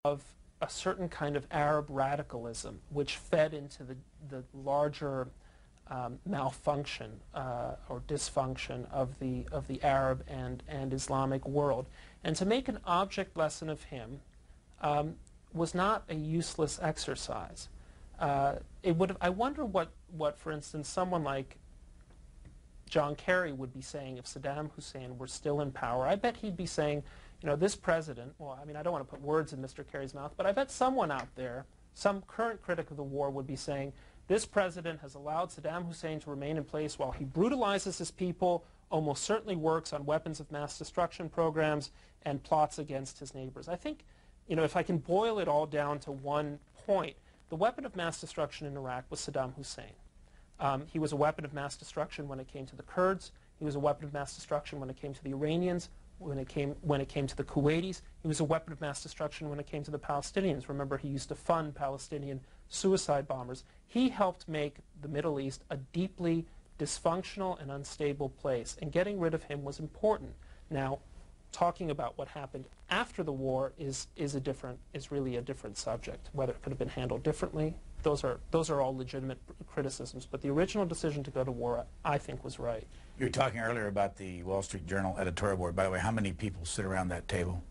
of a certain kind of Arab radicalism, which fed into the larger malfunction or dysfunction of the Arab and Islamic world. And to make an object lesson of him was not a useless exercise. It would have, I wonder what, for instance, someone like John Kerry would be saying if Saddam Hussein were still in power. I bet he'd be saying, you know, this president, well, I mean, I don't want to put words in Mr. Kerry's mouth, but I bet someone out there, some current critic of the war would be saying, this president has allowed Saddam Hussein to remain in place while he brutalizes his people, almost certainly works on weapons of mass destruction programs, and plots against his neighbors. I think, you know, if I can boil it all down to one point, the weapon of mass destruction in Iraq was Saddam Hussein. He was a weapon of mass destruction when it came to the Kurds. He was a weapon of mass destruction when it came to the Iranians. When it came to the Kuwaitis, he was a weapon of mass destruction when it came to the Palestinians. Remember, he used to fund Palestinian suicide bombers. He helped make the Middle East a deeply dysfunctional and unstable place, and getting rid of him was important. Now, talking about what happened after the war is really a different subject. Whether it could have been handled differently, those are all legitimate criticisms. But the original decision to go to war, I think, was right. You were talking earlier about the Wall Street Journal editorial board. By the way, how many people sit around that table?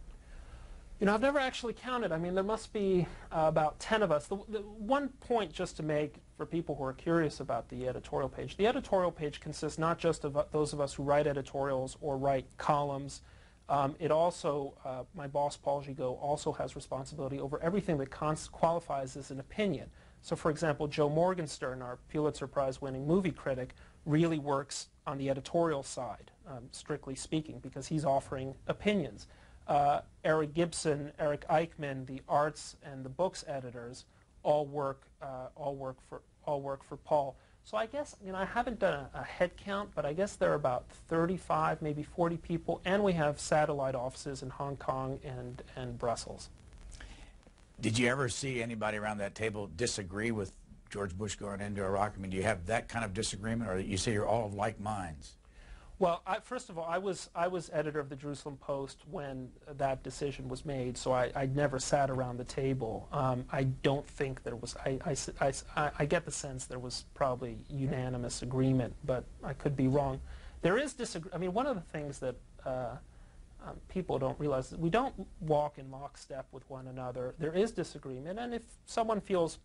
You know, I've never actually counted. I mean, there must be about 10 of us. The one point just to make for people who are curious about the editorial page, the editorial page consists not just of those of us who write editorials or write columns. It also, my boss, Paul Gigot, also has responsibility over everything that qualifies as an opinion. So, for example, Joe Morgenstern, our Pulitzer Prize-winning movie critic, really works on the editorial side, strictly speaking, because he's offering opinions. Eric Gibson, Eric Eichmann, the arts and the books editors, all work for Paul. So I guess, you know, I haven't done a head count, but I guess there are about 35, maybe 40 people, and we have satellite offices in Hong Kong and Brussels. Did you ever see anybody around that table disagree with George Bush going into Iraq? I mean, do you have that kind of disagreement, or you say you're all of like minds? Well, first of all, I was editor of the Jerusalem Post when that decision was made, so I never sat around the table. I don't think there was. I get the sense there was probably unanimous agreement, but I could be wrong. There is disagreement. I mean, one of the things that people don't realize is we don't walk in lockstep with one another. There is disagreement, and if someone feels,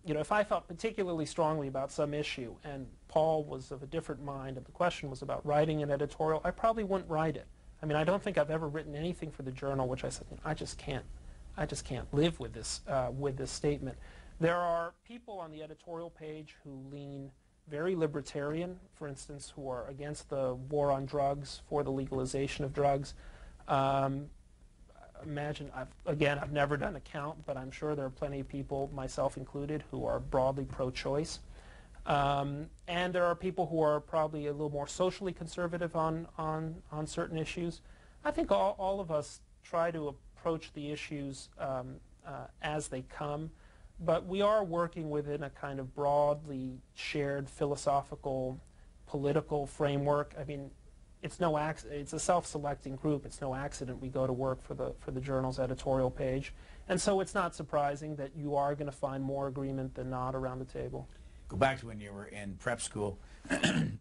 you know, if I felt particularly strongly about some issue and Paul was of a different mind and the question was about writing an editorial, I probably wouldn't write it. I mean, I don't think I've ever written anything for the Journal which I said, you know, I just can't live with this statement. There are people on the editorial page who lean very libertarian, for instance, who are against the war on drugs, for the legalization of drugs. Imagine, I've never done a count, but I'm sure there are plenty of people, myself included, who are broadly pro-choice. And there are people who are probably a little more socially conservative on certain issues. I think all of us try to approach the issues as they come, but we are working within a kind of broadly shared philosophical, political framework. I mean, it's a self-selecting group. It's no accident we go to work for the Journal's editorial page. And so it's not surprising that you are going to find more agreement than not around the table. Go back to when you were in prep school and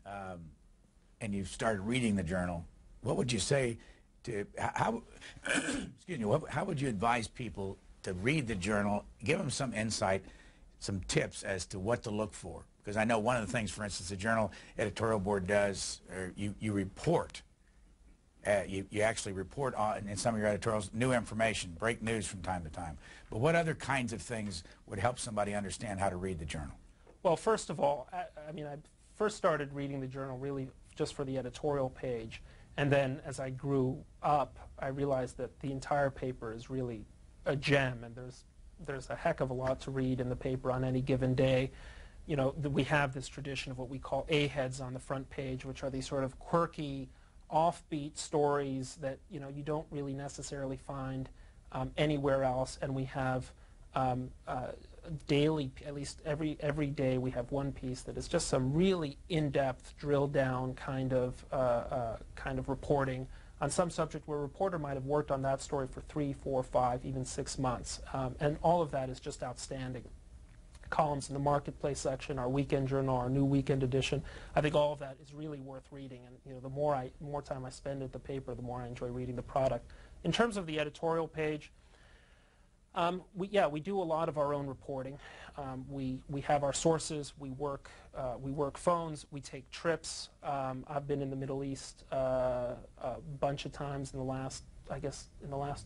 you started reading the Journal. What would you say to, excuse me, how would you advise people to read the Journal, give them some insight, some tips as to what to look for? Because I know one of the things, for instance, the Journal editorial board does, or you report, you actually report on, in some of your editorials, new information, break news from time to time. But what other kinds of things would help somebody understand how to read the Journal? Well, first of all, I mean, I first started reading the Journal really just for the editorial page. And then as I grew up, I realized that the entire paper is really a gem, and there's a heck of a lot to read in the paper on any given day. You know, we have this tradition of what we call A-heads on the front page, which are these sort of quirky, offbeat stories that, you know, you don't really necessarily find anywhere else. And we have daily, at least every day, we have one piece that is just some really in-depth, drill-down kind of reporting on some subject where a reporter might have worked on that story for 3, 4, 5, even 6 months. And all of that is just outstanding. Columns in the marketplace section, our weekend journal, our new weekend edition. I think all of that is really worth reading. And the more time I spend at the paper, the more I enjoy reading the product. In terms of the editorial page, we do a lot of our own reporting. We have our sources. We work phones. We take trips. I've been in the Middle East a bunch of times in the last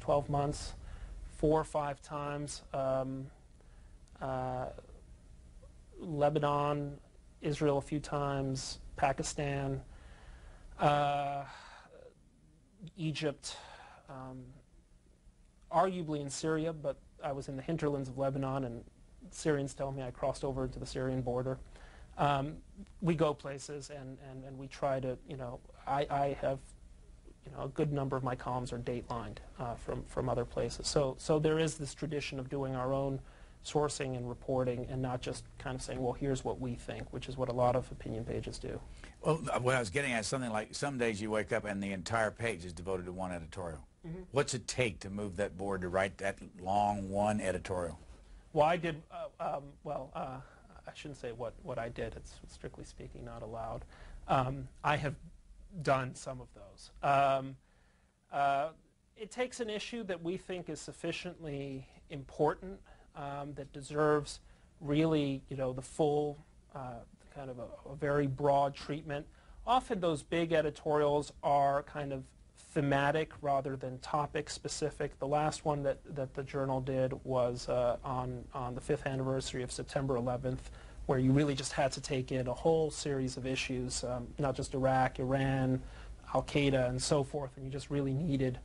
12 months, 4 or 5 times. Lebanon, Israel a few times, Pakistan, Egypt, arguably in Syria, but I was in the hinterlands of Lebanon, and Syrians tell me I crossed over into the Syrian border. We go places, and we try to, I have, a good number of my columns are datelined from other places. So there is this tradition of doing our own sourcing and reporting, and not just kind of saying, well, here's what we think, which is what a lot of opinion pages do. Well, what I was getting at is something like some days you wake up and the entire page is devoted to one editorial. Mm-hmm. What's it take to move that board to write that long one editorial? Well, I did, I shouldn't say what I did. It's strictly speaking not allowed. I have done some of those. It takes an issue that we think is sufficiently important, that deserves really, the full kind of a very broad treatment. Often those big editorials are kind of thematic rather than topic specific. The last one that the journal did was on the 5th anniversary of September 11th, where you really just had to take in a whole series of issues, not just Iraq, Iran, Al-Qaeda, and so forth, and you just really needed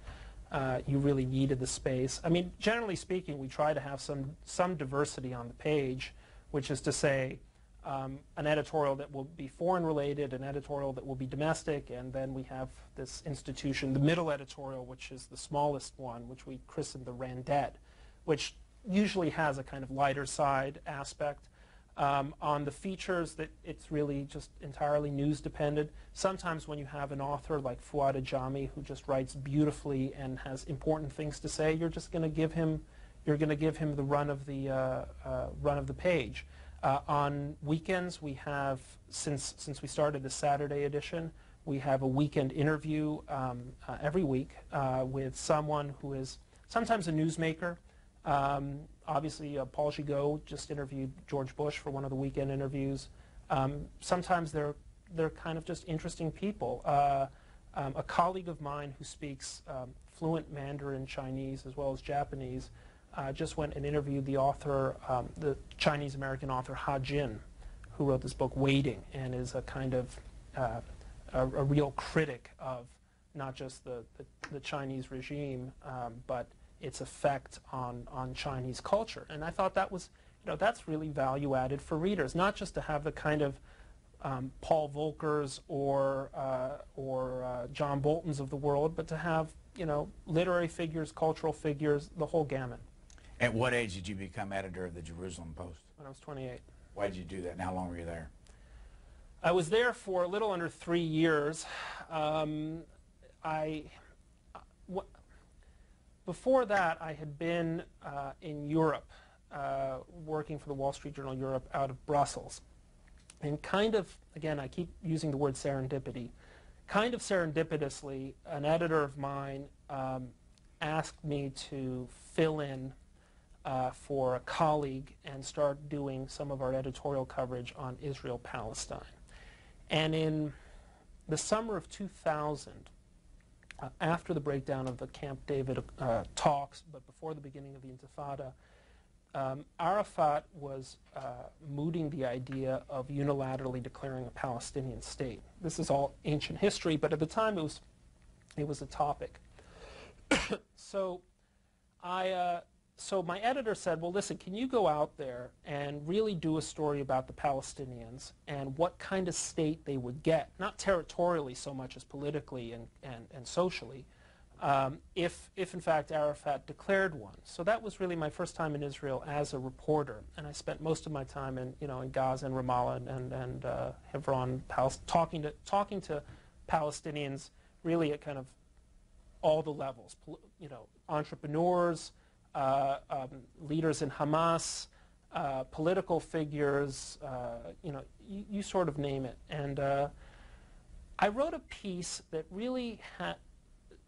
the space. I mean, generally speaking, we try to have some diversity on the page, which is to say an editorial that will be foreign-related, an editorial that will be domestic, and then we have this institution, the middle editorial, which is the smallest one, which we christened the Randette, which usually has a kind of lighter side aspect. On the features, that it's really just entirely news dependent. Sometimes when you have an author like Fuad Ajami who just writes beautifully and has important things to say, you're just going to give him the run of the page. On weekends, we have, since we started the Saturday edition, we have a weekend interview every week with someone who is sometimes a newsmaker. Obviously, Paul Gigot just interviewed George Bush for one of the weekend interviews. Sometimes they're kind of just interesting people. A colleague of mine who speaks fluent Mandarin Chinese as well as Japanese just went and interviewed the author, the Chinese-American author Ha Jin, who wrote this book, Waiting, and is a kind of a real critic of not just the Chinese regime, but its effect on Chinese culture. And I thought that was, that's really value added for readers, not just to have the kind of Paul Volckers or John Boltons of the world, but to have, literary figures, cultural figures, the whole gamut. At what age did you become editor of the Jerusalem Post? When I was 28. Why did you do that, and how long were you there? I was there for a little under 3 years. Before that, I had been in Europe, working for the Wall Street Journal Europe out of Brussels. And kind of, again, I keep using the word serendipity, kind of serendipitously, an editor of mine asked me to fill in for a colleague and start doing some of our editorial coverage on Israel-Palestine. And in the summer of 2000, after the breakdown of the Camp David talks, but before the beginning of the Intifada, Arafat was mooting the idea of unilaterally declaring a Palestinian state. This is all ancient history, but at the time it was a topic. So my editor said, well, listen, can you go out there and really do a story about the Palestinians and what kind of state they would get, not territorially so much as politically and socially, if in fact Arafat declared one. So that was really my first time in Israel as a reporter, and I spent most of my time in Gaza and Ramallah and Hebron, talking to Palestinians, really at kind of all the levels, entrepreneurs, leaders in Hamas, political figures, you sort of name it. And I wrote a piece that really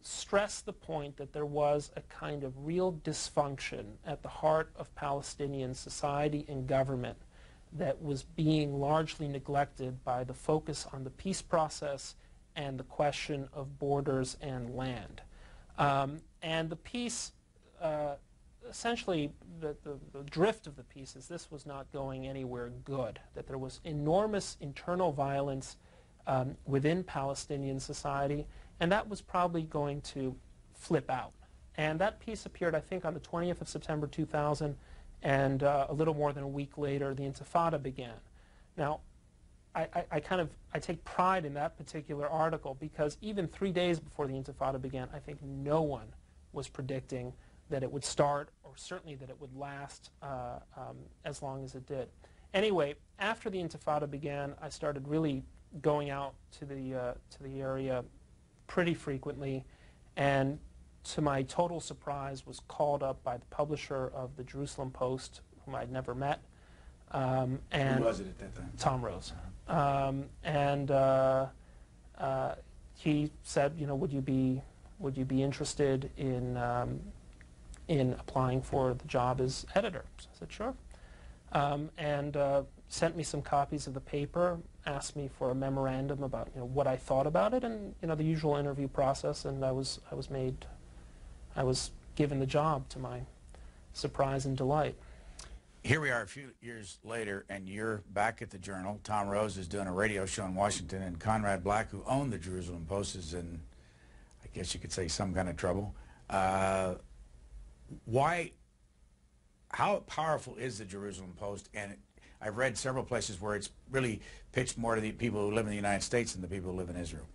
stressed the point that there was a kind of real dysfunction at the heart of Palestinian society and government that was being largely neglected by the focus on the peace process and the question of borders and land. And the piece, essentially, the drift of the piece is this was not going anywhere good, that there was enormous internal violence within Palestinian society, and that was probably going to flip out. And that piece appeared, I think, on the 20th of September 2000, and a little more than a week later, the Intifada began. Now, I take pride in that particular article because even 3 days before the Intifada began, I think no one was predicting that it would start, or certainly that it would last as long as it did. Anyway, after the Intifada began, I started really going out to the area pretty frequently, and to my total surprise was called up by the publisher of the Jerusalem Post, whom I'd never met. And who was it at that time? Tom Rose. He said, would you be interested in applying for the job as editor? So I said, sure. And sent me some copies of the paper, asked me for a memorandum about what I thought about it, and the usual interview process, and I was given the job, to my surprise and delight. Here we are a few years later, and you're back at the Journal. Tom Rose is doing a radio show in Washington, and Conrad Black, who owned the Jerusalem Post, is in, I guess you could say, some kind of trouble. How powerful is the Jerusalem Post? And I've read several places where it's really pitched more to the people who live in the United States than the people who live in Israel.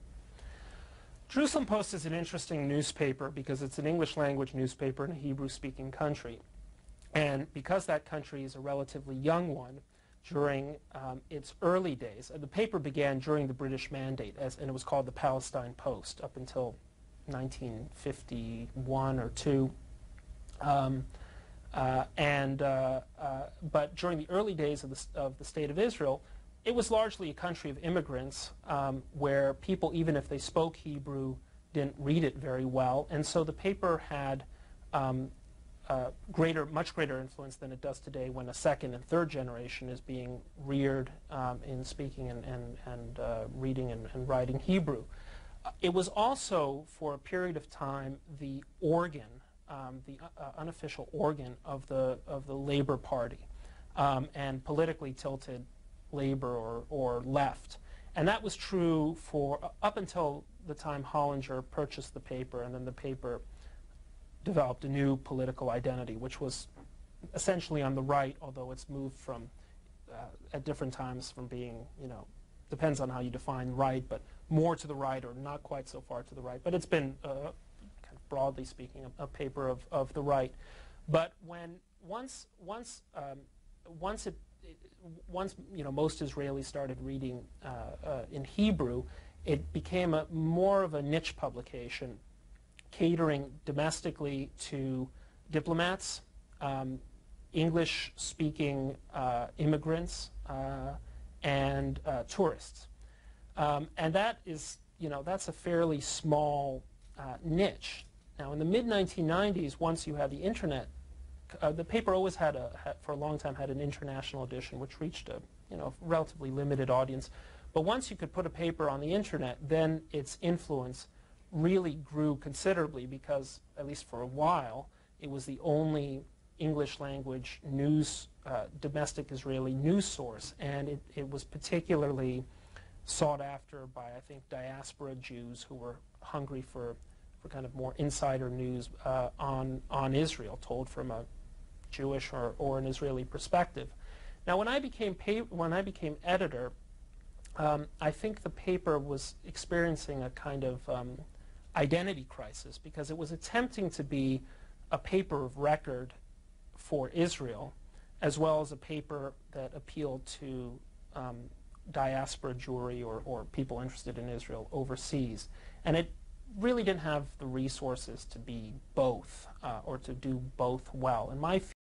Jerusalem Post is an interesting newspaper because it's an English language newspaper in a Hebrew-speaking country. And because that country is a relatively young one, during its early days, the paper began during the British Mandate, and it was called the Palestine Post up until 1951 or 2. But during the early days of the State of Israel, it was largely a country of immigrants where people, even if they spoke Hebrew, didn't read it very well. And so the paper had much greater influence than it does today when a second and third generation is being reared in speaking and reading and writing Hebrew. It was also, for a period of time, the organ, the unofficial organ of the Labor Party, and politically tilted Labor or left. And that was true for up until the time Hollinger purchased the paper, and then the paper developed a new political identity, which was essentially on the right, although it's moved from, at different times, from being, depends on how you define right, but more to the right or not quite so far to the right. But it's been, kind of broadly speaking, a paper of the right. But once most Israelis started reading in Hebrew, it became more of a niche publication, catering domestically to diplomats, English-speaking immigrants, and tourists. And that is, that's a fairly small niche. Now, in the mid-1990s, once you had the internet, the paper always for a long time, had an international edition, which reached a relatively limited audience. But once you could put a paper on the internet, then its influence really grew considerably because, at least for a while, it was the only English language news, domestic Israeli news source. And it was particularly sought after by, I think, diaspora Jews who were hungry for kind of more insider news on Israel, told from a Jewish or an Israeli perspective. Now, when I became editor, I think the paper was experiencing a kind of identity crisis because it was attempting to be a paper of record for Israel, as well as a paper that appealed to diaspora Jewry or people interested in Israel overseas. And it really didn't have the resources to be both or to do both well. In my